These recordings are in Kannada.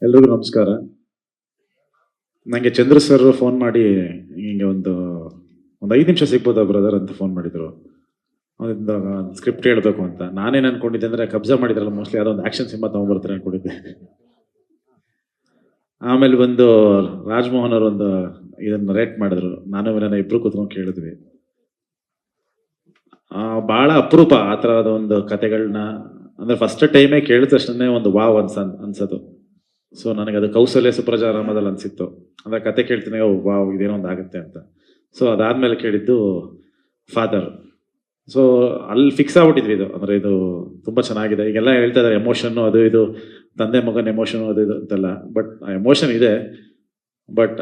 ಎಲ್ರಿಗೂ ನಮಸ್ಕಾರ. ನನಗೆ ಚಂದ್ರ ಸರ್ ಫೋನ್ ಮಾಡಿ ಹಿಂಗೆ ಒಂದು 5 ನಿಮಿಷ ಸಿಗ್ಬೋದಾ ಬ್ರದರ್ ಅಂತ ಫೋನ್ ಮಾಡಿದ್ರು. ಒಂದು ಸ್ಕ್ರಿಪ್ಟ್ ಹೇಳಬೇಕು ಅಂತ. ನಾನೇನು ಅನ್ಕೊಂಡಿದ್ದೆ ಅಂದರೆ ಕಬ್ಜಾ ಮಾಡಿದ್ರಲ್ಲ ಮೋಸ್ಟ್ಲಿ ಯಾವುದೋ ಒಂದು ಆ್ಯಕ್ಷನ್ ಸಿನಿಮಾ ತೊಗೊಂಡ್ಬರ್ತಾರೆ ಅನ್ಕೊಂಡಿದ್ದೆ. ಆಮೇಲೆ ಬಂದು ರಾಜ್ಮೋಹನ್ ಅವರು ಒಂದು ಇದನ್ನು ರೇಟ್ ಮಾಡಿದ್ರು. ನಾನು ವಿನಯನ ಇಬ್ಬರು ಕೂತ್ಕೊಂಡು ಕೇಳಿದ್ವಿ. ಭಾಳ ಅಪರೂಪ ಆ ಥರದ ಒಂದು ಕತೆಗಳನ್ನ, ಅಂದರೆ ಫಸ್ಟ್ ಟೈಮೇ ಕೇಳಿದ ತಕ್ಷಣ ಒಂದು ವಾವ್ ಅನ್ಸೋದು. ಸೊ ನನಗೆ ಅದು ಕೌಸಲ್ಯ ಸುಪ್ರಜಾ ರಾಮದಲ್ಲಿ ಅನಿಸಿತ್ತು. ಅಂದರೆ ಕತೆ ಕೇಳ್ತೀನಿ, ವಾವ್ ಇದೇನೋ ಒಂದು ಆಗುತ್ತೆ ಅಂತ. ಸೊ ಅದಾದಮೇಲೆ ಕೇಳಿದ್ದು ಫಾದರ್. ಸೊ ಅಲ್ಲಿ ಫಿಕ್ಸ್ ಆಗ್ಬಿಟ್ಟಿದ್ವಿ ಇದು, ಅಂದರೆ ಇದು ತುಂಬ ಚೆನ್ನಾಗಿದೆ. ಈಗೆಲ್ಲ ಹೇಳ್ತಾ ಇದ್ದಾರೆ ಎಮೋಷನ್ನು ಅದು ಇದು, ತಂದೆ ಮಗನ ಎಮೋಷನು ಅದು ಇದು ಅಂತೆಲ್ಲ. ಬಟ್ ಆ ಎಮೋಷನ್ ಇದೆ, ಬಟ್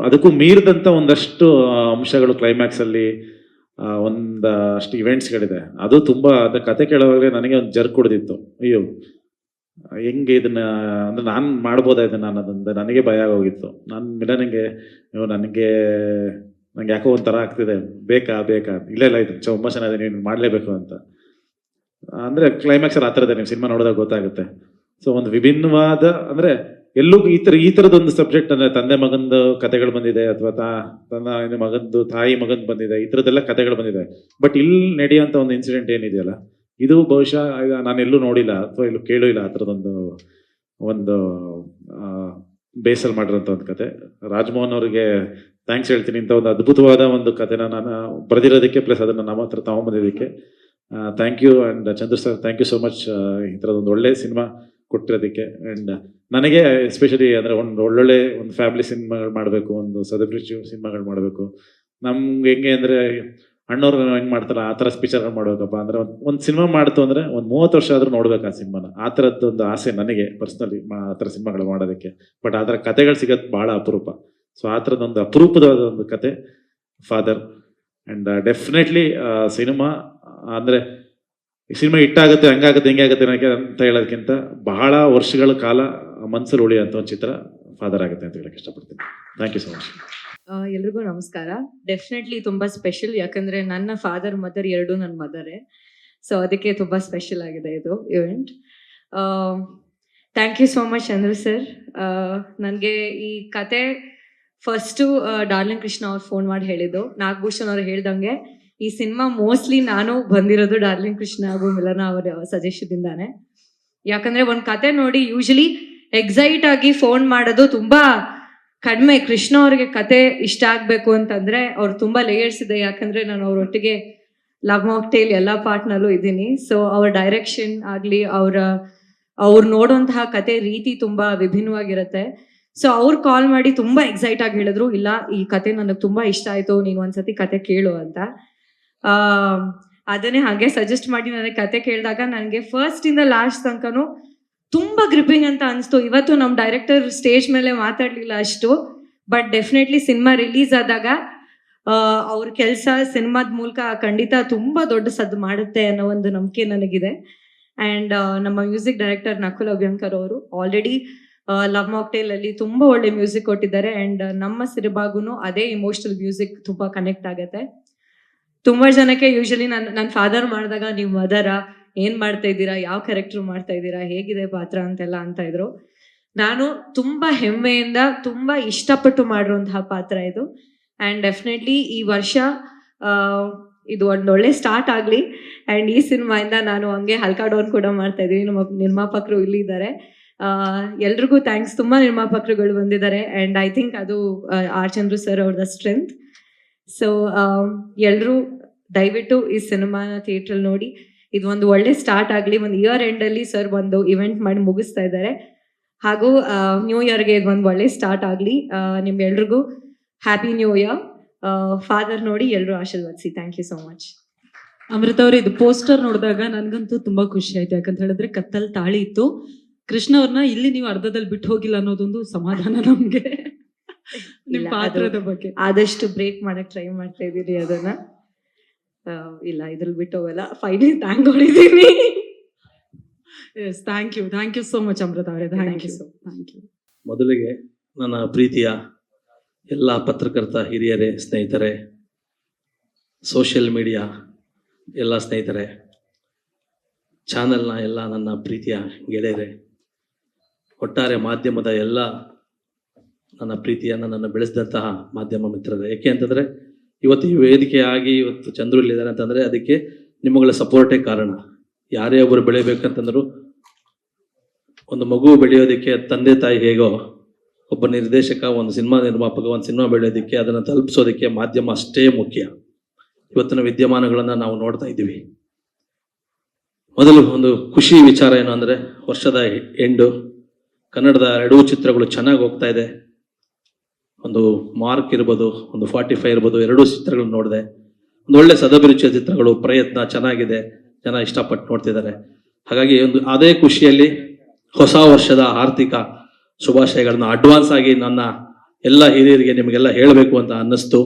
ಅದಕ್ಕೂ ಮೀರಿದಂಥ ಒಂದಷ್ಟು ಅಂಶಗಳು ಕ್ಲೈಮ್ಯಾಕ್ಸಲ್ಲಿ, ಒಂದಷ್ಟು ಇವೆಂಟ್ಸ್ಗಳಿದೆ. ಅದು ತುಂಬ ಅದು ಕತೆ ಕೇಳುವಾಗಲೇ ನನಗೆ ಒಂದು ಜರ್ಕ್ ಹೊಡೆದಿತ್ತು. ಅಯ್ಯೋ ಹೆಂಗೆ ಇದನ್ನ, ಅಂದರೆ ನಾನು ಮಾಡ್ಬೋದಾ ಇದನ್ನ ಅನ್ನೋದೊಂದು ನನಗೆ ಭಯ ಆಗೋಗಿತ್ತು. ನಾನು ಮಿಲನಿಗೆ ನನಗೆ ಯಾಕೋ ಒಂಥರ ಆಗ್ತಿದೆ, ಬೇಕಾ ಇಲ್ಲ ಇದು ತುಂಬ ಚೆನ್ನಾಗಿದೆ, ನೀನು ಮಾಡಲೇಬೇಕು ಅಂತ. ಅಂದರೆ ಕ್ಲೈಮ್ಯಾಕ್ಸಲ್ಲಿ ಆ ಥರದೇ, ನೀವು ಸಿನಿಮಾ ನೋಡಿದಾಗ ಗೊತ್ತಾಗುತ್ತೆ. ಸೊ ಒಂದು ವಿಭಿನ್ನವಾದ, ಅಂದರೆ ಎಲ್ಲೂ ಈ ಥರದೊಂದು ಸಬ್ಜೆಕ್ಟ್, ಅಂದರೆ ತಂದೆ ಮಗಂದು ಕತೆಗಳು ಬಂದಿದೆ, ಅಥವಾ ತನ್ನ ಮಗಂದು ತಾಯಿ ಮಗಂದು ಬಂದಿದೆ, ಈ ಥರದ್ದೆಲ್ಲ ಕತೆಗಳು ಬಂದಿದೆ. ಬಟ್ ಇಲ್ಲಿ ನಡೆಯುವಂಥ ಒಂದು ಇನ್ಸಿಡೆಂಟ್ ಏನಿದೆಯಲ್ಲ, ಇದು ಬಹುಶಃ ನಾನು ಎಲ್ಲೂ ನೋಡಿಲ್ಲ ಅಥವಾ ಎಲ್ಲೂ ಕೇಳೂ ಇಲ್ಲ. ಆ ಥರದೊಂದು ಬೇಸಲ್ಲಿ ಮಾಡಿರೋಂಥ ಒಂದು ಕತೆ. ರಾಜ್ಮೋಹನ್ ಅವರಿಗೆ ಥ್ಯಾಂಕ್ಸ್ ಹೇಳ್ತೀನಿ. ಇಂಥ ಒಂದು ಅದ್ಭುತವಾದ ಒಂದು ಕತೆನ ನಾನು ಬರೆದಿರೋದಕ್ಕೆ, ಪ್ಲಸ್ ಅದನ್ನು ನಮ್ಮ ಹತ್ರ ತಗೊಂಬಂದಿದ್ದಕ್ಕೆ thank you. And Chandra sir, thank you so much ಈ ಥರದೊಂದು ಒಳ್ಳೆ ಸಿನಿಮಾ ಕೊಟ್ಟಿರೋದಕ್ಕೆ. ಆ್ಯಂಡ್ ನನಗೆ ಎಸ್ಪೆಷಲಿ ಅಂದರೆ ಒಳ್ಳೊಳ್ಳೆ ಒಂದು ಫ್ಯಾಮಿಲಿ ಸಿನಿಮಾಗಳು ಮಾಡಬೇಕು, ಒಂದು ಸೆಲೆಬ್ರಿಟಿ ಸಿನಿಮಾಗಳು ಮಾಡಬೇಕು. ನಮ್ಗೆ ಹೆಂಗೆ ಅಂದರೆ ಅಣ್ಣವ್ರು ಹೆಂಗೆ ಮಾಡ್ತಾರ ಆ ಥರ ಪಿಕ್ಚರ್ಗಳು ಮಾಡ್ಬೇಕಪ್ಪ. ಅಂದರೆ ಒಂದು ಸಿನಿಮಾ ಮಾಡ್ತು ಅಂದರೆ ಒಂದು 30 ವರ್ಷ ಆದರೂ ನೋಡ್ಬೇಕು ಆ ಸಿನಿಮಾನ. ಆ ಥರದ್ದೊಂದು ಆಸೆ ನನಗೆ ಪರ್ಸ್ನಲಿ, ಆ ಥರ ಸಿನಿಮಾಗಳು ಮಾಡೋದಕ್ಕೆ. ಬಟ್ ಆ ಥರ ಕತೆಗಳು ಸಿಗೋದು ಭಾಳ ಅಪರೂಪ. ಸೊ ಆ ಥರದೊಂದು ಅಪರೂಪವಾದ ಒಂದು ಕತೆ ಫಾದರ್. ಆ್ಯಂಡ್ ಡೆಫಿನೆಟ್ಲಿ ಸಿನಿಮಾ, ಅಂದರೆ ಈ ಸಿನಿಮಾ ಹಿಟ್ಟಾಗುತ್ತೆ, ಹಂಗಾಗುತ್ತೆ ಹಿಂಗೆ ಆಗುತ್ತೆ ಅಂತ ಹೇಳೋದಕ್ಕಿಂತ ಬಹಳ ವರ್ಷಗಳ ಕಾಲ ಮನಸ್ಸಲ್ಲಿ ಉಳಿಯುವಂಥ ಒಂದು ಚಿತ್ರ ಫಾದರ್ ಆಗುತ್ತೆ ಅಂತ ಹೇಳಕ್ಕೆ ಇಷ್ಟಪಡ್ತೀನಿ. Thank you so much. ಎಲ್ರಿಗೂ ನಮಸ್ಕಾರ. ಡೆಫಿನೆಟ್ಲಿ ತುಂಬಾ ಸ್ಪೆಷಲ್, ಯಾಕಂದ್ರೆ ನನ್ನ ಫಾದರ್ ಮದರ್ ಎರಡು ನನ್ನ ಮದರೇ. ಸೊ ಅದಕ್ಕೆ ತುಂಬಾ ಸ್ಪೆಷಲ್ ಆಗಿದೆ ಇದು event. Thank you so much Chandra sir. ನನಗೆ ಈ ಕತೆ ಫಸ್ಟು ಡಾರ್ಲಿಂಗ್ ಕೃಷ್ಣ ಅವ್ರು ಫೋನ್ ಮಾಡಿ ಹೇಳಿದ್ದು. ನಾಗಭೂಷಣ್ ಅವ್ರು ಹೇಳ್ದಂಗೆ ಈ ಸಿನಿಮಾ ಮೋಸ್ಟ್ಲಿ ನಾನು ಬಂದಿರೋದು ಡಾರ್ಲಿಂಗ್ ಕೃಷ್ಣ ಹಾಗೂ ಮಿಲನ ಅವರ ಸಜೆಷನ್ದಿಂದಾನೆ. ಯಾಕಂದ್ರೆ ಒಂದು ಕತೆ ನೋಡಿ ಯೂಶಲಿ ಎಕ್ಸೈಟ್ ಆಗಿ ಫೋನ್ ಮಾಡೋದು ತುಂಬಾ ಕಡಿಮೆ. ಕೃಷ್ಣ ಅವ್ರಿಗೆ ಕತೆ ಇಷ್ಟ ಆಗ್ಬೇಕು ಅಂತಂದ್ರೆ ಅವ್ರು ತುಂಬಾ ಲೇಯರ್ಸ್ ಇದೆ. ಯಾಕಂದ್ರೆ ನಾನು ಅವರೊಟ್ಟಿಗೆ ಲವ್ ಮಾಕ್ಟೇಲ್ ಎಲ್ಲ ಪಾರ್ಟ್ನಲ್ಲೂ ಇದ್ದೀನಿ. ಸೊ ಅವ್ರ ಡೈರೆಕ್ಷನ್ ಆಗ್ಲಿ, ಅವ್ರು ನೋಡುವಂತಹ ಕತೆ ರೀತಿ ತುಂಬಾ ವಿಭಿನ್ನವಾಗಿರುತ್ತೆ. ಸೊ ಅವ್ರು ಕಾಲ್ ಮಾಡಿ ತುಂಬಾ ಎಕ್ಸೈಟ್ ಆಗಿ ಹೇಳಿದ್ರು, ಇಲ್ಲ ಈ ಕತೆ ನನಗೆ ತುಂಬಾ ಇಷ್ಟ ಆಯ್ತು, ನೀನು ಒಂದ್ಸತಿ ಕತೆ ಕೇಳು ಅಂತ. ಅದನ್ನೇ ಹಾಗೆ ಸಜೆಸ್ಟ್ ಮಾಡಿ ನನಗೆ ಕತೆ ಕೇಳಿದಾಗ ನನಗೆ ಫಸ್ಟ್ ಇಂದ ಲಾಸ್ಟ್ ತನಕನೂ ತುಂಬಾ ಗ್ರಿಪ್ಪಿಂಗ್ ಅಂತ ಅನಿಸ್ತು. ಇವತ್ತು ನಮ್ಮ ಡೈರೆಕ್ಟರ್ ಸ್ಟೇಜ್ ಮೇಲೆ ಮಾತಾಡಲಿಲ್ಲ ಅಷ್ಟು, ಬಟ್ ಡೆಫಿನೆಟ್ಲಿ ಸಿನಿಮಾ ರಿಲೀಸ್ ಆದಾಗ ಅವ್ರ ಕೆಲಸ ಸಿನಿಮಾದ ಮೂಲಕ ಖಂಡಿತ ತುಂಬಾ ದೊಡ್ಡ ಸದ್ದು ಮಾಡುತ್ತೆ ಅನ್ನೋ ಒಂದು ನಂಬಿಕೆ ನನಗಿದೆ. ಆ್ಯಂಡ್ ನಮ್ಮ ಮ್ಯೂಸಿಕ್ ಡೈರೆಕ್ಟರ್ ನಕುಲ್ ಅಭ್ಯಂಕರ್ ಅವರು ಆಲ್ರೆಡಿ ಲವ್ ಮಾಕ್ಟೇಲ್ ಅಲ್ಲಿ ತುಂಬಾ ಒಳ್ಳೆ ಮ್ಯೂಸಿಕ್ ಕೊಟ್ಟಿದ್ದಾರೆ. ಆ್ಯಂಡ್ ನಮ್ಮ ಸಿನಿಮಾಗೂ ಅದೇ ಇಮೋಷನಲ್ ಮ್ಯೂಸಿಕ್ ತುಂಬಾ ಕನೆಕ್ಟ್ ಆಗುತ್ತೆ. ತುಂಬಾ ಜನಕ್ಕೆ ಯೂಶಲಿ ನನ್ನ ಫಾದರ್ ಮಾಡಿದಾಗ ನೀವು ಮದರ ಏನ್ ಮಾಡ್ತಾ ಇದ್ದೀರಾ, ಯಾವ ಕ್ಯಾರೆಕ್ಟರ್ ಮಾಡ್ತಾ ಇದ್ದೀರಾ, ಹೇಗಿದೆ ಪಾತ್ರ ಅಂತೆಲ್ಲ ಅಂತ ಇದ್ರು. ನಾನು ತುಂಬಾ ಹೆಮ್ಮೆಯಿಂದ ತುಂಬಾ ಇಷ್ಟಪಟ್ಟು ಮಾಡಿರುವಂತಹ ಪಾತ್ರ ಇದು. ಆ್ಯಂಡ್ ಡೆಫಿನೆಟ್ಲಿ ಈ ವರ್ಷ ಇದು ಒಂದೊಳ್ಳೆ ಸ್ಟಾರ್ಟ್ ಆಗಲಿ. ಆ್ಯಂಡ್ ಈ ಸಿನಿಮಾಯಿಂದ ನಾನು ಹಂಗೆ ಹಲ್ಕಾ ಡೌನ್ ಕೂಡ ಮಾಡ್ತಾ ಇದ್ದೀವಿ. ನಮ್ಮ ನಿರ್ಮಾಪಕರು ಇಲ್ಲಿ ಇದ್ದಾರೆ. ಎಲ್ರಿಗೂ ಥ್ಯಾಂಕ್ಸ್. ತುಂಬಾ ನಿರ್ಮಾಪಕರುಗಳು ಬಂದಿದ್ದಾರೆ. ಆ್ಯಂಡ್ ಐ ಥಿಂಕ್ ಅದು ಆರ್ ಚಂದ್ರು ಸರ್ ಅವ್ರದ ಸ್ಟ್ರೆಂತ್. ಸೊ ಎಲ್ಲರೂ ದಯವಿಟ್ಟು ಈ ಸಿನಿಮಾನ ಥಿಯೇಟ್ರಲ್ಲಿ ನೋಡಿ. ಇದು ಒಂದು ಒಳ್ಳೆ ಸ್ಟಾರ್ಟ್ ಆಗಲಿ. ಒಂದು ಇಯರ್ ಎಂಡಲ್ಲಿ ಸರ್ ಒಂದು ಇವೆಂಟ್ ಮಾಡಿ ಮುಗಿಸ್ತಾ ಇದ್ದಾರೆ. ಹಾಗೂ ನ್ಯೂ ಇಯರ್ಗೆ ಇದು ಒಂದು ಒಳ್ಳೆ ಸ್ಟಾರ್ಟ್ ಆಗಲಿ. ನಿಮ್ಗೆಲ್ರಿಗೂ ಹ್ಯಾಪಿ ನ್ಯೂ ಇಯರ್. ಫಾದರ್ ನೋಡಿ ಎಲ್ಲರೂ ಆಶೀರ್ವದಿಸಿ. Thank you so much. Amrutha ಅವ್ರ ಇದು ಪೋಸ್ಟರ್ ನೋಡಿದಾಗ ನನಗಂತೂ ತುಂಬಾ ಖುಷಿ ಆಯ್ತು. ಯಾಕಂತ ಹೇಳಿದ್ರೆ ಕತ್ತಲ್ ತಾಳಿ ಇತ್ತು. ಕೃಷ್ಣ ಅವ್ರನ್ನ ಇಲ್ಲಿ ನೀವು ಅರ್ಧದಲ್ಲಿ ಬಿಟ್ಟು ಹೋಗಿಲ್ಲ ಅನ್ನೋದೊಂದು ಸಮಾಧಾನ ನಮ್ಗೆ. ನಿಮ್ ಪಾತ್ರದ ಬಗ್ಗೆ ಆದಷ್ಟು ಬ್ರೇಕ್ ಮಾಡಕ್ ಟ್ರೈ ಮಾಡ್ತಾ ಇದ್ದೀರಿ ಅದನ್ನ. ಇಲ್ಲ ಇದ್ರಲ್ಲಿ ಬಿಟ್ಟು ಹೋಗಲ್ಲ. ಫೈನಲಿ ಥ್ಯಾಂಕ್ ಹೊಡಿದ್ದೀನಿ. Yes, thank you so much Amrutha ಅವರೇ. Thank you. ಮೊದಲಿಗೆ ನನ್ನ ಪ್ರೀತಿಯ ಎಲ್ಲ ಪತ್ರಕರ್ತ ಹಿರಿಯರೇ, ಸ್ನೇಹಿತರೆ, ಸೋಷಿಯಲ್ ಮೀಡಿಯಾ ಎಲ್ಲ ಸ್ನೇಹಿತರೆ, ಚಾನೆಲ್ನ ಎಲ್ಲ ನನ್ನ ಪ್ರೀತಿಯ ಗೆಳೆಯರೇ, ಒಟ್ಟಾರೆ ಮಾಧ್ಯಮದ ಎಲ್ಲ ನನ್ನ ಪ್ರೀತಿಯ ನನ್ನನ್ನು ಬೆಳೆಸಿದಂತಹ ಮಾಧ್ಯಮ ಮಿತ್ರರೇ. ಏಕೆ ಅಂತಂದರೆ ಇವತ್ತು ಈ ವೇದಿಕೆ ಆಗಿ ಇವತ್ತು ಚಂದ್ರು ಇಲ್ಲಿದ್ದಾರೆ ಅಂತಂದರೆ ಅದಕ್ಕೆ ನಿಮ್ಮಗಳ ಸಪೋರ್ಟೇ ಕಾರಣ. ಯಾರೇ ಒಬ್ಬರು ಬೆಳಿಬೇಕಂತಂದ್ರು ಒಂದು ಮಗು ಬೆಳೆಯೋದಕ್ಕೆ ತಂದೆ ತಾಯಿ ಹೇಗೋ, ಒಬ್ಬ ನಿರ್ದೇಶಕ, ಒಂದು ಸಿನಿಮಾ ನಿರ್ಮಾಪಕ ಒಂದು ಸಿನಿಮಾ ಬೆಳೆಯೋದಕ್ಕೆ, ಅದನ್ನು ತಲುಪಿಸೋದಕ್ಕೆ ಮಾಧ್ಯಮ ಅಷ್ಟೇ ಮುಖ್ಯ. ಇವತ್ತಿನ ವಿದ್ಯಮಾನಗಳನ್ನು ನಾವು ನೋಡ್ತಾ ಇದ್ದೀವಿ. ಮೊದಲು ಒಂದು ಖುಷಿ ವಿಚಾರ ಏನು ಅಂದರೆ, ವರ್ಷದ ಎಂಡು ಕನ್ನಡದ 2 ಚಿತ್ರಗಳು ಚೆನ್ನಾಗಿ ಹೋಗ್ತಾ ಇದೆ. ಒಂದು ಮಾರ್ಕ್ ಇರ್ಬೋದು, ಒಂದು 45 ಇರ್ಬೋದು, 2 ಚಿತ್ರಗಳು ನೋಡಿದೆ. ಒಂದು ಒಳ್ಳೆ ಸದಭಿರುಚಿಯ ಚಿತ್ರಗಳು, ಪ್ರಯತ್ನ ಚೆನ್ನಾಗಿದೆ, ಜನ ಇಷ್ಟಪಟ್ಟು ನೋಡ್ತಿದ್ದಾರೆ. ಹಾಗಾಗಿ ಒಂದು ಅದೇ ಖುಷಿಯಲ್ಲಿ ಹೊಸ ವರ್ಷದ ಆರ್ಥಿಕ ಶುಭಾಶಯಗಳನ್ನ ಅಡ್ವಾನ್ಸ್ ಆಗಿ ನನ್ನ ಎಲ್ಲ ಹಿರಿಯರಿಗೆ ನಿಮಗೆಲ್ಲ ಹೇಳಬೇಕು ಅಂತ ಅನ್ನಿಸ್ತು.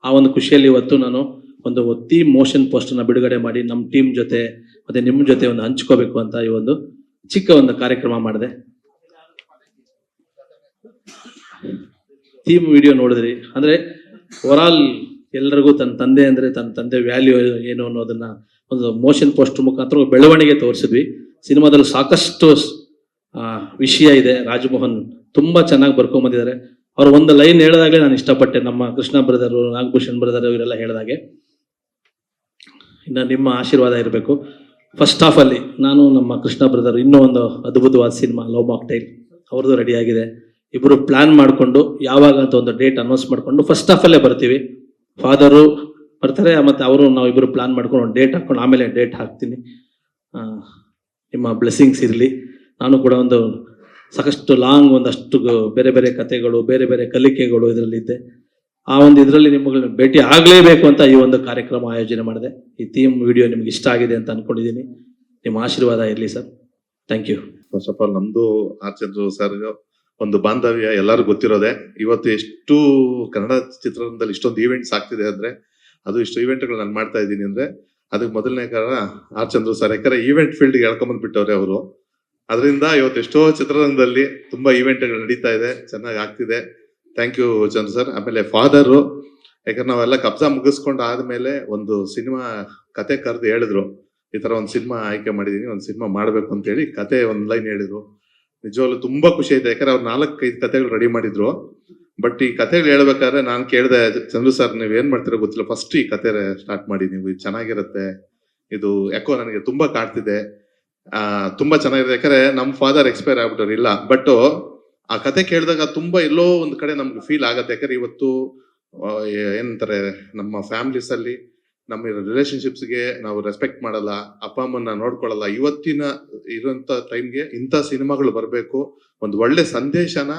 ಆ ಒಂದು ಖುಷಿಯಲ್ಲಿ ಇವತ್ತು ನಾನು ಒಂದು ಥೀಮ್ ಮೋಷನ್ ಪೋಸ್ಟರ್ನ ಬಿಡುಗಡೆ ಮಾಡಿ ನಮ್ಮ ಟೀಮ್ ಜೊತೆ ಮತ್ತೆ ನಿಮ್ಮ ಜೊತೆ ಒಂದು ಹಂಚ್ಕೋಬೇಕು ಅಂತ ಈ ಒಂದು ಚಿಕ್ಕ ಒಂದು ಕಾರ್ಯಕ್ರಮ ಮಾಡಿದೆ. ಥೀಮ್ ವಿಡಿಯೋ ನೋಡಿದ್ರಿ ಅಂದ್ರೆ ಓವರಾಲ್ ಎಲ್ರಿಗೂ ತನ್ನ ತಂದೆ ಅಂದ್ರೆ ತನ್ನ ತಂದೆ ವ್ಯಾಲ್ಯೂ ಏನು ಅನ್ನೋದನ್ನ ಒಂದು ಮೋಷನ್ ಪೋಸ್ಟರ್ ಮುಖಾಂತರ ಬೆಳವಣಿಗೆ ತೋರಿಸಿದ್ವಿ. ಸಿನಿಮಾದಲ್ಲಿ ಸಾಕಷ್ಟು ವಿಷಯ ಇದೆ. ರಾಜಮೋಹನ್ ತುಂಬಾ ಚೆನ್ನಾಗಿ ಬರ್ಕೊಂಡ್ ಬಂದಿದ್ದಾರೆ. ಅವ್ರು ಒಂದು ಲೈನ್ ಹೇಳಿದಾಗಲೇ ನಾನು ಇಷ್ಟಪಟ್ಟೆ. ನಮ್ಮ ಕೃಷ್ಣ ಬ್ರದರ್, ನಾಗಭೂಷಣ್ ಬ್ರದರ್ ಇವರೆಲ್ಲ ಹೇಳಿದಾಗೆ ಇನ್ನು ನಿಮ್ಮ ಆಶೀರ್ವಾದ ಇರಬೇಕು. ಫಸ್ಟ್ ಹಾಫ್ ಅಲ್ಲಿ ನಾನು ನಮ್ಮ ಕೃಷ್ಣ ಬ್ರದರ್ ಇನ್ನೂ ಒಂದು ಅದ್ಭುತವಾದ ಸಿನಿಮಾ ಲವ್ ಮಾಕ್ಟೈಲ್ ಅವ್ರದ್ದು ರೆಡಿ ಆಗಿದೆ. ಇಬ್ರು ಪ್ಲಾನ್ ಮಾಡಿಕೊಂಡು ಯಾವಾಗ ಅಂತ ಒಂದು ಡೇಟ್ ಅನೌನ್ಸ್ ಮಾಡಿಕೊಂಡು ಫಸ್ಟ್ ಹಾಫ್ ಅಲ್ಲೇ ಬರ್ತೀವಿ. ಫಾದರು ಬರ್ತಾರೆ, ಮತ್ತೆ ಅವರು ನಾವಿಬ್ರು ಪ್ಲಾನ್ ಮಾಡ್ಕೊಂಡು ಒಂದು ಡೇಟ್ ಹಾಕೊಂಡು ಆಮೇಲೆ ಡೇಟ್ ಹಾಕ್ತೀನಿ. ನಿಮ್ಮ ಬ್ಲೆಸ್ಸಿಂಗ್ಸ್ ಇರಲಿ. ನಾನು ಕೂಡ ಒಂದು ಸಾಕಷ್ಟು ಲಾಂಗ್ ಒಂದಷ್ಟು ಬೇರೆ ಬೇರೆ ಕಥೆಗಳು, ಬೇರೆ ಬೇರೆ ಕಲಿಕೆಗಳು ಇದರಲ್ಲಿದ್ದೆ. ಆ ಒಂದು ಇದರಲ್ಲಿ ನಿಮ್ಮಗಳನ್ನ ಭೇಟಿ ಆಗಲೇಬೇಕು ಅಂತ ಈ ಒಂದು ಕಾರ್ಯಕ್ರಮ ಆಯೋಜನೆ ಮಾಡಿದೆ. ಈ ಥೀಮ್ ವಿಡಿಯೋ ನಿಮ್ಗೆ ಇಷ್ಟ ಆಗಿದೆ ಅಂತ ಅನ್ಕೊಂಡಿದ್ದೀನಿ. ನಿಮ್ಮ ಆಶೀರ್ವಾದ ಇರಲಿ sir. Thank you. First of all ನಮ್ದು ಆರ್ ಚಂದ್ರು ಸರ್ ಒಂದು ಬಾಂಧವ್ಯ ಎಲ್ಲರೂ ಗೊತ್ತಿರೋದೆ. ಇವತ್ತು ಎಷ್ಟು ಕನ್ನಡ ಚಿತ್ರರಂಗದಲ್ಲಿ ಇಷ್ಟೊಂದು ಈವೆಂಟ್ಸ್ ಆಗ್ತಿದೆ ಅಂದ್ರೆ, ಅದು ಇಷ್ಟು ಈವೆಂಟ್ಗಳು ನಾನು ಮಾಡ್ತಾ ಇದ್ದೀನಿ ಅಂದ್ರೆ ಅದಕ್ಕೆ ಮೊದಲನೇ ಕಾರಣ ಆರ್ ಚಂದ್ರು ಸರ್. ಯಾಕಂದ್ರೆ ಈವೆಂಟ್ ಫೀಲ್ಡ್ಗೆ ಎಳ್ಕೊಂಬಂದ್ಬಿಟ್ಟವ್ರೆ ಅವರು. ಅದರಿಂದ ಇವತ್ತು ಎಷ್ಟೋ ಚಿತ್ರರಂಗದಲ್ಲಿ ತುಂಬಾ ಈವೆಂಟ್ಗಳು ನಡೀತಾ ಇದೆ, ಚೆನ್ನಾಗಿ ಆಗ್ತಿದೆ. Thank you Chandru sir. ಆಮೇಲೆ ಫಾದರು, ಯಾಕಂದ್ರೆ ನಾವೆಲ್ಲ ಕಬ್ಜಾ ಮುಗಿಸ್ಕೊಂಡು ಆದ್ಮೇಲೆ ಒಂದು ಸಿನಿಮಾ ಕತೆ ಕರೆದು ಹೇಳಿದ್ರು, ಈ ತರ ಒಂದು ಸಿನಿಮಾ ಆಯ್ಕೆ ಮಾಡಿದೀನಿ, ಒಂದು ಸಿನಿಮಾ ಮಾಡ್ಬೇಕು ಅಂತ ಹೇಳಿ ಕತೆ ಒಂದ್ ಲೈನ್ ಹೇಳಿದ್ರು. ನಿಜವಾಗ್ಲೂ ತುಂಬಾ ಖುಷಿ ಆಯ್ತು. ಯಾಕಂದ್ರೆ ಅವ್ರು 4-5 ಕತೆಗಳು ರೆಡಿ ಮಾಡಿದ್ರು. ಬಟ್ ಈ ಕತೆಗಳು ಹೇಳ್ಬೇಕಾದ್ರೆ ನಾನು ಕೇಳಿದೆ, ಚಂದ್ರು ಸರ್ ನೀವ್ ಏನ್ ಮಾಡ್ತಿರೋ ಗೊತ್ತಿಲ್ಲ, ಫಸ್ಟ್ ಈ ಕತೆ ಸ್ಟಾರ್ಟ್ ಮಾಡಿ ನೀವು, ಇದು ಚೆನ್ನಾಗಿರುತ್ತೆ, ಇದು ಯಾಕೋ ನನಗೆ ತುಂಬಾ ಕಾಡ್ತಿದೆ, ತುಂಬಾ ಚೆನ್ನಾಗಿದೆ. ಯಾಕಂದ್ರೆ ನಮ್ ಫಾದರ್ ಎಕ್ಸ್ಪೈರ್ ಆಗ್ಬಿಟ್ಟವ್ರು ಇಲ್ಲ, ಬಟ್ ಆ ಕತೆ ಕೇಳಿದಾಗ ತುಂಬಾ ಎಲ್ಲೋ ಒಂದ್ ಕಡೆ ನಮ್ಗೆ ಫೀಲ್ ಆಗತ್ತೆ. ಯಾಕಂದ್ರೆ ಇವತ್ತು ಏನಂತಾರೆ, ನಮ್ಮ ಫ್ಯಾಮಿಲೀಸ್ ಅಲ್ಲಿ ನಮ್ಮ ರಿಲೇಶನ್ಶಿಪ್ಸ್ಗೆ ನಾವು ರೆಸ್ಪೆಕ್ಟ್ ಮಾಡಲ್ಲ, ಅಪ್ಪ ಅಮ್ಮನ್ನ ನೋಡ್ಕೊಳ್ಳಲ್ಲ. ಇವತ್ತಿನ ಇರುವಂತ ಟೈಮ್ಗೆ ಇಂಥ ಸಿನಿಮಾಗಳು ಬರಬೇಕು, ಒಂದು ಒಳ್ಳೆ ಸಂದೇಶನ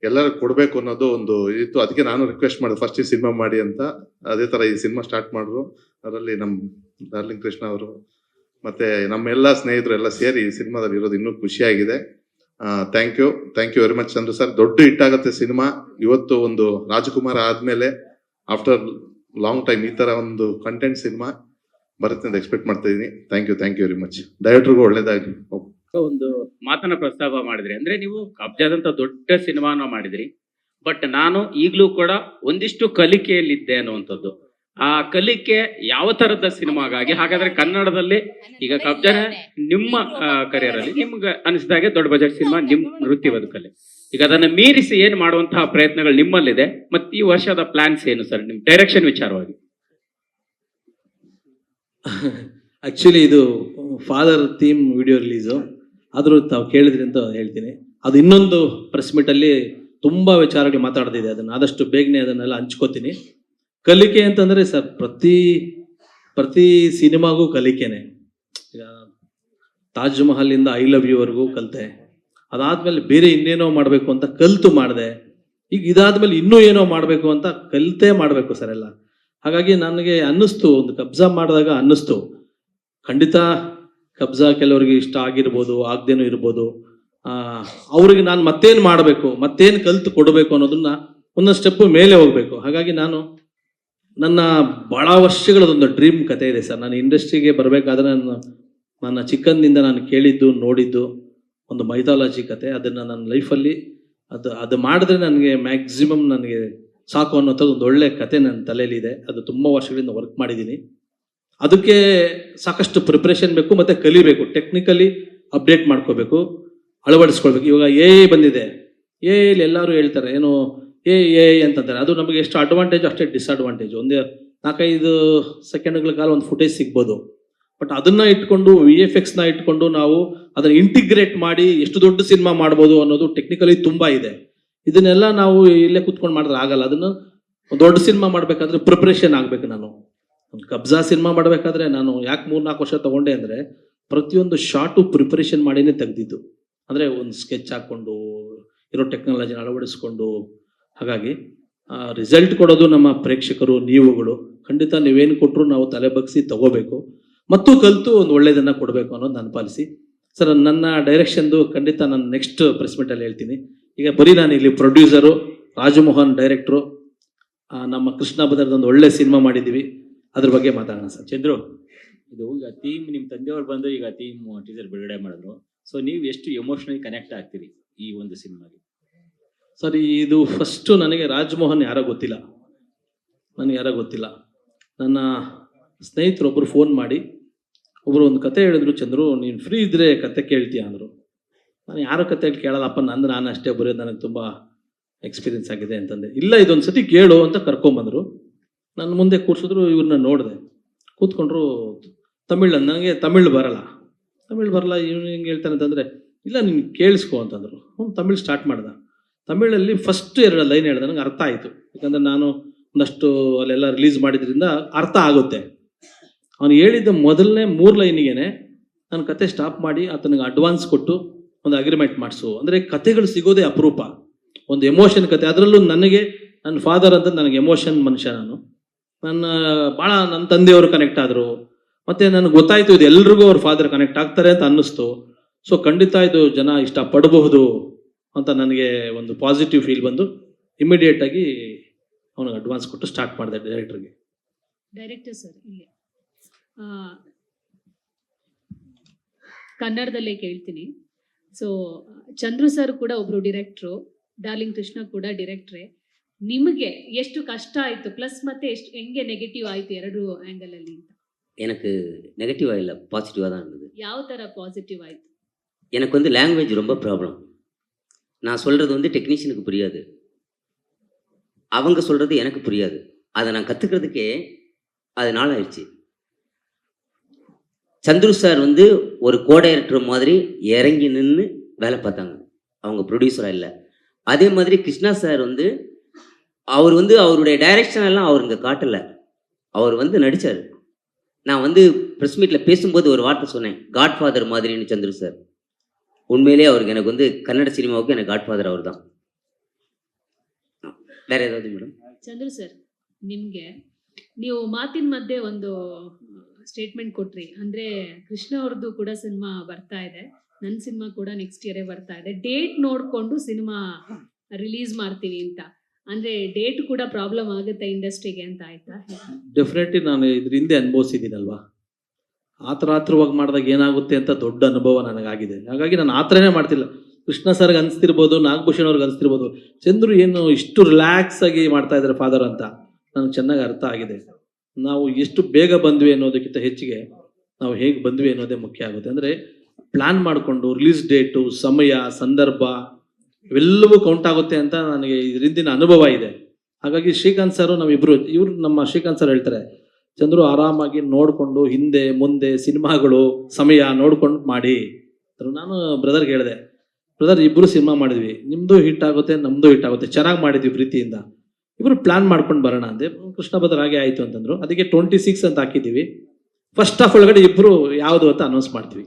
ಎಲ್ಲರೂ ಕೊಡ್ಬೇಕು ಅನ್ನೋದು ಒಂದು ಇತ್ತು. ಅದಕ್ಕೆ ನಾನು ರಿಕ್ವೆಸ್ಟ್ ಮಾಡಿದೆ ಫಸ್ಟ್ ಈ ಸಿನಿಮಾ ಮಾಡಿ ಅಂತ. ಅದೇ ತರ ಈ ಸಿನಿಮಾ ಸ್ಟಾರ್ಟ್ ಮಾಡಿದ್ರು. ಅದರಲ್ಲಿ ನಮ್ ಡಾರ್ಲಿಂಗ್ ಕೃಷ್ಣ ಅವರು ಮತ್ತೆ ನಮ್ಮೆಲ್ಲ ಸ್ನೇಹಿತರು ಎಲ್ಲ ಸೇರಿ ಈ ಸಿನಿಮಾದಲ್ಲಿ ಇರೋದು ಇನ್ನೂ ಖುಷಿಯಾಗಿದೆ. Thank you very much Chandru sir. ದೊಡ್ಡ ಹಿಟ್ ಆಗುತ್ತೆ ಸಿನಿಮಾ. ಇವತ್ತು ಒಂದು ರಾಜಕುಮಾರ್ ಆದ್ಮೇಲೆ ಆಫ್ಟರ್ ಲಾಂಗ್ ಟೈಮ್ ಈ ತರ ಒಂದು ಕಂಟೆಂಟ್ ಸಿನಿಮಾ ಬರುತ್ತೆ ಅಂತ ಎಕ್ಸ್ಪೆಕ್ಟ್ ಮಾಡ್ತಾ ಇದೀನಿ. Thank you very much. ಡೈರೆಕ್ಟರ್ಗೂ ಒಳ್ಳೇದಾಗಿ. ಒಂದು ಮಾತನ್ನ ಪ್ರಸ್ತಾಪ ಮಾಡಿದ್ರಿ, ಅಂದ್ರೆ ನೀವು ಕಬ್ಜಾದಂತ ದೊಡ್ಡ ಸಿನಿಮಾನ ಮಾಡಿದ್ರಿ, ಬಟ್ ನಾನು ಈಗಲೂ ಕೂಡ ಒಂದಿಷ್ಟು ಕಲಿಕೆಯಲ್ಲಿದ್ದೆ ಅನ್ನುವಂಥದ್ದು. ಆ ಕಲಿಕೆ ಯಾವ ತರದ ಸಿನಿಮಾಗಾಗಿ? ಹಾಗಾದ್ರೆ ಕನ್ನಡದಲ್ಲಿ ಈಗ ಕಬ್ಜಾನ ನಿಮ್ಮ ಕರಿಯರ್ ಅಲ್ಲಿ ನಿಮ್ಗೆ ಅನಿಸಿದಾಗೆ ದೊಡ್ಡ ಬಜೆಟ್ ಸಿನಿಮಾ ನಿಮ್ ವೃತ್ತಿ ಬದುಕಲ್ಲಿ, ಈಗ ಅದನ್ನ ಮೀರಿಸಿ ಏನ್ ಮಾಡುವಂತಹ ಪ್ರಯತ್ನಗಳು ನಿಮ್ಮಲ್ಲಿದೆ, ಮತ್ತೆ ಈ ವರ್ಷದ ಪ್ಲಾನ್ಸ್ ಏನು ಸರ್ ನಿಮ್ ಡೈರೆಕ್ಷನ್ ವಿಚಾರವಾಗಿ? ಆಕ್ಚುಲಿ ಇದು ಫಾದರ್ ಥೀಮ್ ವಿಡಿಯೋ ರಿಲೀಸು, ಆದ್ರೂ ತಾವು ಕೇಳಿದ್ರಿ ಅಂತ ಹೇಳ್ತೀನಿ. ಅದು ಇನ್ನೊಂದು ಪ್ರೆಸ್ ಮೀಟ್ ಅಲ್ಲಿ ತುಂಬಾ ವಿಚಾರಗಳು ಮಾತಾಡ್ತಿದೆ. ಅದನ್ನ ಆದಷ್ಟು ಬೇಗನೆ ಅದನ್ನೆಲ್ಲ ಹಂಚ್ಕೋತೀನಿ. ಕಲಿಕೆ ಅಂತಂದ್ರೆ ಸರ್, ಪ್ರತಿ ಸಿನಿಮಾಗೂ ಕಲಿಕೆನೆ. ಈಗ ತಾಜ್ ಮಹಲ್ ಇಂದ ಐ ಲವ್ ಯು ವರ್ಗೂ ಕಲಿತೆ, ಅದಾದ್ಮೇಲೆ ಬೇರೆ ಇನ್ನೇನೋ ಮಾಡ್ಬೇಕು ಅಂತ ಕಲ್ತು ಮಾಡಿದೆ. ಈಗ ಇದಾದ್ಮೇಲೆ ಇನ್ನೂ ಏನೋ ಮಾಡ್ಬೇಕು ಅಂತ ಕಲಿತೇ ಮಾಡ್ಬೇಕು ಸರ್ ಎಲ್ಲ. ಹಾಗಾಗಿ ನನಗೆ ಅನ್ನಿಸ್ತು, ಒಂದು ಕಬ್ಜಾ ಮಾಡಿದಾಗ ಅನ್ನಿಸ್ತು, ಖಂಡಿತ ಕಬ್ಜಾ ಕೆಲವರಿಗೆ ಇಷ್ಟ ಆಗಿರ್ಬೋದು, ಆಗದೇನೂ ಇರ್ಬೋದು. ಅವ್ರಿಗೆ ನಾನು ಮತ್ತೇನು ಮಾಡಬೇಕು, ಮತ್ತೇನು ಕಲ್ತು ಕೊಡಬೇಕು ಅನ್ನೋದನ್ನ ಒಂದೊಂದು ಸ್ಟೆಪ್ ಮೇಲೆ ಹೋಗ್ಬೇಕು. ಹಾಗಾಗಿ ನಾನು ನನ್ನ ಬಹಳ ವರ್ಷಗಳದೊಂದು ಡ್ರೀಮ್ ಕತೆ ಇದೆ ಸರ್. ನಾನು ಇಂಡಸ್ಟ್ರಿಗೆ ಬರಬೇಕಾದ್ರೆ ನನ್ನ ಚಿಕ್ಕಂದಿಂದ ನಾನು ಕೇಳಿದ್ದು ನೋಡಿದ್ದು ಒಂದು ಮೈಥಾಲಜಿ ಕತೆ. ಅದನ್ನು ನನ್ನ ಲೈಫಲ್ಲಿ ಅದು ಮಾಡಿದ್ರೆ ನನಗೆ ಮ್ಯಾಕ್ಸಿಮಮ್ ನನಗೆ ಸಾಕು ಅನ್ನೋಂಥದ್ದು ಒಂದು ಒಳ್ಳೆ ಕತೆ ನನ್ನ ತಲೆಯಲ್ಲಿದೆ. ಅದು ತುಂಬ ವರ್ಷಗಳಿಂದ ವರ್ಕ್ ಮಾಡಿದ್ದೀನಿ. ಅದಕ್ಕೆ ಸಾಕಷ್ಟು ಪ್ರಿಪ್ರೇಷನ್ ಬೇಕು, ಮತ್ತು ಕಲಿಬೇಕು, ಟೆಕ್ನಿಕಲಿ ಅಪ್ಡೇಟ್ ಮಾಡ್ಕೋಬೇಕು. ಅಳವಡಿಸ್ಕೊಳ್ಬೇಕು. ಇವಾಗ ಬಂದಿದೆ, ಇಲ್ಲಿ ಎಲ್ಲರೂ ಹೇಳ್ತಾರೆ ಏನು ಎ ಅಂತಂತಾರೆ. ಅದು ನಮಗೆ ಎಷ್ಟು ಅಡ್ವಾಂಟೇಜ್ ಅಷ್ಟೇ ಡಿಸ್ಅಡ್ವಾಂಟೇಜ್. ಒಂದೇ 4-5 ಸೆಕೆಂಡ್ಗಳ ಕಾಲ ಒಂದು ಫುಟೇಜ್ ಸಿಗ್ಬೋದು, ಬಟ್ ಅದನ್ನ ಇಟ್ಕೊಂಡು VFX ನ ಇಟ್ಕೊಂಡು ನಾವು ಅದನ್ನ ಇಂಟಿಗ್ರೇಟ್ ಮಾಡಿ ಎಷ್ಟು ದೊಡ್ಡ ಸಿನಿಮಾ ಮಾಡ್ಬೋದು ಅನ್ನೋದು ಟೆಕ್ನಿಕಲಿ ತುಂಬಾ ಇದೆ. ಇದನ್ನೆಲ್ಲ ನಾವು ಇಲ್ಲೇ ಕೂತ್ಕೊಂಡು ಮಾಡಿದ್ರೆ ಆಗಲ್ಲ. ಅದನ್ನು ಒಂದು ದೊಡ್ಡ ಸಿನಿಮಾ ಮಾಡ್ಬೇಕಾದ್ರೆ ಪ್ರಿಪ್ರೇಷನ್ ಆಗ್ಬೇಕು. ನಾನು ಒಂದು ಕಬ್ಜಾ ಸಿನಿಮಾ ಮಾಡ್ಬೇಕಾದ್ರೆ ನಾನು ಯಾಕೆ 3-4 ವರ್ಷ ತಗೊಂಡೆ ಅಂದ್ರೆ ಪ್ರತಿಯೊಂದು ಶಾರ್ಟು ಪ್ರಿಪರೇಷನ್ ಮಾಡಿನೇ ತೆಗ್ದಿದ್ದು. ಅಂದ್ರೆ ಒಂದು ಸ್ಕೆಚ್ ಹಾಕೊಂಡು ಇರೋ ಟೆಕ್ನಾಲಜಿನ ಅಳವಡಿಸ್ಕೊಂಡು. ಹಾಗಾಗಿ ರಿಸಲ್ಟ್ ಕೊಡೋದು ನಮ್ಮ ಪ್ರೇಕ್ಷಕರು, ನೀವುಗಳು. ಖಂಡಿತ ನೀವೇನು ಕೊಟ್ಟರು ನಾವು ತಲೆ ಬಗ್ಸಿ ತಗೋಬೇಕು ಮತ್ತು ಕಲಿತು ಒಂದು ಒಳ್ಳೆಯದನ್ನ ಕೊಡಬೇಕು ಅನ್ನೋದು ನನ್ನ ಪಾಲಿಸಿ. ಸರ್, ನನ್ನ ಡೈರೆಕ್ಷನ್ದು ಖಂಡಿತ ನಾನು ನೆಕ್ಸ್ಟ್ ಪ್ರೆಸ್ ಮೀಟಲ್ಲಿ ಹೇಳ್ತೀನಿ. ಈಗ ಬರೀ ನಾನು ಇಲ್ಲಿ ಪ್ರೊಡ್ಯೂಸರು, ರಾಜಮೋಹನ್ ಡೈರೆಕ್ಟ್ರು, ನಮ್ಮ ಕೃಷ್ಣ ಬದರ್ದೊಂದು ಒಳ್ಳೆ ಸಿನಿಮಾ ಮಾಡಿದ್ದೀವಿ, ಅದ್ರ ಬಗ್ಗೆ ಮಾತಾಡೋಣ ಸರ್. ಚಂದ್ರು, ಇದು ಈಗ ಥೀಮ್ ನಿಮ್ಮ ತಂದೆಯವ್ರು ಬಂದು ಈಗ ಥೀಮ್ ಟೀಸರ್ ಬಿಡುಗಡೆ ಮಾಡಿದ್ರು. ಸೊ ನೀವು ಎಷ್ಟು ಎಮೋಷನಲಿ ಕನೆಕ್ಟ್ ಆಗ್ತೀರಿ ಈ ಒಂದು ಸಿನಿಮಾಗೆ? ಸರ್, ಇದು ಫಸ್ಟು ನನಗೆ ರಾಜಮೋಹನ್ ಯಾರೋ ಗೊತ್ತಿಲ್ಲ, ನನ್ನ ಸ್ನೇಹಿತರೊಬ್ಬರು ಫೋನ್ ಮಾಡಿ ಒಬ್ಬರು ಒಂದು ಕತೆ ಹೇಳಿದ್ರು, ಚಂದ್ರು ನೀನು ಫ್ರೀ ಇದ್ರೆ ಕತೆ ಕೇಳ್ತೀಯ ಅಂದರು. ನಾನು ಯಾರೋ ಕತೆ ಕೇಳಲ್ಲಪ್ಪ, ನಾನು ಅಷ್ಟೇ ಬರೆಯೋದು, ನನಗೆ ತುಂಬ ಎಕ್ಸ್ಪೀರಿಯನ್ಸ್ ಆಗಿದೆ ಅಂತಂದೆ. ಇಲ್ಲ, ಇದೊಂದು ಸತಿ ಕೇಳು ಅಂತ ಕರ್ಕೊಂಬಂದರು. ನನ್ನ ಮುಂದೆ ಕೂರಿಸಿದ್ರು, ಇವ್ರನ್ನ ನೋಡಿದೆ, ಕೂತ್ಕೊಂಡ್ರು. ನನಗೆ ತಮಿಳ್ ಬರಲ್ಲ, ಇವನು ಹೆಂಗೆ ಹೇಳ್ತಾನೆ ಅಂತಂದರೆ, ಇಲ್ಲ ನೀನು ಕೇಳಿಸ್ಕೊ ಅಂತಂದರು. ತಮಿಳ್ ಸ್ಟಾರ್ಟ್ ಮಾಡ್ದೆ. ತಮಿಳಲ್ಲಿ ಫಸ್ಟ್ 2 ಲೈನ್ ಹೇಳಿದೆ, ನನಗೆ ಅರ್ಥ ಆಯಿತು. ಯಾಕಂದರೆ ನಾನು ಒಂದಷ್ಟು ಅಲ್ಲೆಲ್ಲ ರಿಲೀಸ್ ಮಾಡಿದ್ರಿಂದ ಅರ್ಥ ಆಗುತ್ತೆ. ಅವನು ಹೇಳಿದ್ದ ಮೊದಲನೇ 3 ಲೈನಿಗೆ ನಾನು ಕತೆ ಸ್ಟಾಪ್ ಮಾಡಿ ಆತನಿಗೆ ಅಡ್ವಾನ್ಸ್ ಕೊಟ್ಟು ಒಂದು ಅಗ್ರಿಮೆಂಟ್ ಮಾಡಿಸು. ಅಂದರೆ ಕತೆಗಳು ಸಿಗೋದೇ ಅಪರೂಪ, ಒಂದು ಎಮೋಷನ್ ಕತೆ. ಅದರಲ್ಲೂ ನನಗೆ ನನ್ನ ಫಾದರ್ ಅಂತ ನನಗೆ ಎಮೋಷನ್ ಮನುಷ್ಯ. ಭಾಳ ನನ್ನ ತಂದೆಯವರು ಕನೆಕ್ಟ್ ಆದರು. ಮತ್ತು ನನಗೆ ಗೊತ್ತಾಯಿತು ಇದು ಎಲ್ರಿಗೂ ಅವ್ರ ಫಾದರ್ ಕನೆಕ್ಟ್ ಆಗ್ತಾರೆ ಅಂತ ಅನ್ನಿಸ್ತು. ಸೊ ಖಂಡಿತ ಇದು ಜನ ಇಷ್ಟಪಡಬಹುದು ಅಂತ ನನಗೆ ಒಂದು ಪಾಸಿಟಿವ್ ಫೀಲ್ ಬಂದು ಇಮಿಡಿಯೇಟ್ ಆಗಿ ಅವನಿಗೆ ಅಡ್ವಾನ್ಸ್ ಕೊಟ್ಟು ಸ್ಟಾರ್ಟ್ ಮಾಡಿದೆ ಡೈರೆಕ್ಟರ್ಗೆ. ಡೈರೆಕ್ಟರ್ ಸರ್, ಇಲ್ಲಿ ಕನ್ನಡದಲ್ಲೇ ಕೇಳ್ತೀನಿ. ಸೊ ಚಂದ್ರು ಸರ್ ಕೂಡ ಒಬ್ರು ಡಿರೆಕ್ಟ್ರು, ಡಾರ್ಲಿಂಗ್ ಕೃಷ್ಣ ಕೂಡ ಡಿರೆಕ್ಟ್ರೇ. ನಿಮಗೆ ಎಷ್ಟು ಕಷ್ಟ ಆಯಿತು, ಪ್ಲಸ್ ಮತ್ತೆ ಎಷ್ಟು ಹೆಂಗೆ ನೆಗೆಟಿವ್ ಆಯಿತು 2 ಆ್ಯಂಗಲ್ ಅಲ್ಲಿ ಅಂತ? எனக்கு நெகட்டிவாக இல்லை, பாசிட்டிவாக தான் இருந்தது. ಯಾವ ಥರ ಪಾಸಿಟಿವ್ ಆಯಿತು? எனக்கு வந்து லாங்குவேஜ் ரொம்ப ப்ராப்ளம். நான் சொல்கிறது வந்து டெக்னீஷியனுக்கு புரியாது, அவங்க சொல்கிறது எனக்கு புரியாது. அதை நான் கற்றுக்கிறதுக்கே அது நாள் ஆயிடுச்சு. சந்துரு சார் வந்து ஒரு கோடைரக்டர் மாதிரி இறங்கி நின்று வேலை பார்த்தாங்க, அவங்க ப்ரொடியூசராக இல்லை. அதே மாதிரி கிருஷ்ணா சார் வந்து அவருடைய டைரக்ஷன் எல்லாம் அவர் இங்கே காட்டலை, அவர் வந்து நடித்தார். நான் வந்து ப்ரெஸ் மீட்டில் பேசும்போது ஒரு வார்த்தை சொன்னேன், காட்ஃபாதர் மாதிரின்னு சந்துரு சார். உண்மையிலே அவருக்கு எனக்கு வந்து கன்னட சினிமாவுக்கு எனக்கு காட்ஃபாதர் அவர் தான். ಬೇರೆ ಏನಾದ್ರು ಮೇಡಮ್? ಚಂದ್ರು ಸರ್, ನಿಮಗೆ ನೀವು ಮಾತಿನ ಮಧ್ಯೆ ಒಂದು ಸ್ಟೇಟ್ಮೆಂಟ್ ಕೊಟ್ರಿ, ಅಂದ್ರೆ ಕೃಷ್ಣ ಅವ್ರದ್ದು ಕೂಡ ಸಿನಿಮಾ ಬರ್ತಾ ಇದೆ, ನನ್ನ ಸಿನಿಮಾ ಕೂಡ ನೆಕ್ಸ್ಟ್ ಇಯರೇ ಬರ್ತಾ ಇದೆ, ಡೇಟ್ ನೋಡ್ಕೊಂಡು ಸಿನಿಮಾ ರಿಲೀಸ್ ಮಾಡ್ತೀವಿ ಅಂತ. ಅಂದ್ರೆ ಡೇಟ್ ಕೂಡ ಪ್ರಾಬ್ಲಮ್ ಆಗುತ್ತೆ ಇಂಡಸ್ಟ್ರಿಗೆ ಅಂತ ಆಯ್ತಾ? ಡೆಫಿನೆಟ್ಲಿ ನಾನು ಇದ್ರ ಹಿಂದೆ ಅನುಭವಿಸಿದ್ದೀನಲ್ವಾ, ಆತರಾತ್ರವಾಗಿ ಮಾಡಿದಾಗ ಏನಾಗುತ್ತೆ ಅಂತ ದೊಡ್ಡ ಅನುಭವ ನನಗಾಗಿದೆ. ಹಾಗಾಗಿ ನಾನು ಆ ಥರನೇ ಮಾಡ್ತಿಲ್ಲ. ಕೃಷ್ಣ ಸರ್ಗೆ ಅನಿಸ್ತಿರ್ಬೋದು, ನಾಗಭೂಷಣ್ ಅವ್ರಿಗೆ ಅನಿಸ್ತಿರ್ಬೋದು, ಚಂದ್ರು ಏನು ಇಷ್ಟು ರಿಲ್ಯಾಕ್ಸ್ ಆಗಿ ಮಾಡ್ತಾ ಇದ್ದಾರೆ ಫಾದರ್ ಅಂತ ನನಗೆ ಚೆನ್ನಾಗಿ ಅರ್ಥ ಆಗಿದೆ. ನಾವು ಎಷ್ಟು ಬೇಗ ಬಂದ್ವಿ ಅನ್ನೋದಕ್ಕಿಂತ ಹೆಚ್ಚಿಗೆ ನಾವು ಹೇಗೆ ಬಂದ್ವಿ ಅನ್ನೋದೇ ಮುಖ್ಯ ಆಗುತ್ತೆ. ಅಂದರೆ ಪ್ಲ್ಯಾನ್ ಮಾಡಿಕೊಂಡು ರಿಲೀಸ್ ಡೇಟು, ಸಮಯ, ಸಂದರ್ಭ ಇವೆಲ್ಲವೂ ಕೌಂಟ್ ಆಗುತ್ತೆ ಅಂತ ನನಗೆ ಇದರಿಂದ ಅನುಭವ ಇದೆ. ಹಾಗಾಗಿ ಶ್ರೀಕಾಂತ್ ಸರ್ ನಮ್ಮ ಶ್ರೀಕಾಂತ್ ಸರ್ ಹೇಳ್ತಾರೆ, ಚಂದ್ರು ಆರಾಮಾಗಿ ನೋಡಿಕೊಂಡು ಹಿಂದೆ ಮುಂದೆ ಸಿನಿಮಾಗಳು ಸಮಯ ನೋಡ್ಕೊಂಡು ಮಾಡಿ. ನಾನು ಬ್ರದರ್ಗೆ ಹೇಳಿದೆ, ಬ್ರದರ್ ಇಬ್ಬರು ಸಿನಿಮಾ ಮಾಡಿದ್ವಿ, ನಿಮ್ಮದು ಹಿಟ್ ಆಗುತ್ತೆ ನಮ್ಮದು ಹಿಟ್ ಆಗುತ್ತೆ, ಚೆನ್ನಾಗಿ ಮಾಡಿದ್ವಿ ಪ್ರೀತಿಯಿಂದ, ಇಬ್ಬರು ಪ್ಲಾನ್ ಮಾಡ್ಕೊಂಡು ಬರೋಣ ಅಂದೆ. ಕೃಷ್ಣ ಬದರ್ ಹಾಗೆ ಆಯಿತು ಅಂತಂದ್ರು. ಅದಕ್ಕೆ 26 ಅಂತ ಹಾಕಿದ್ದೀವಿ. ಫಸ್ಟ್ ಹಾಫ್ ಒಳಗಡೆ ಇಬ್ಬರು ಯಾವುದು ಅಂತ ಅನೌನ್ಸ್ ಮಾಡ್ತೀವಿ.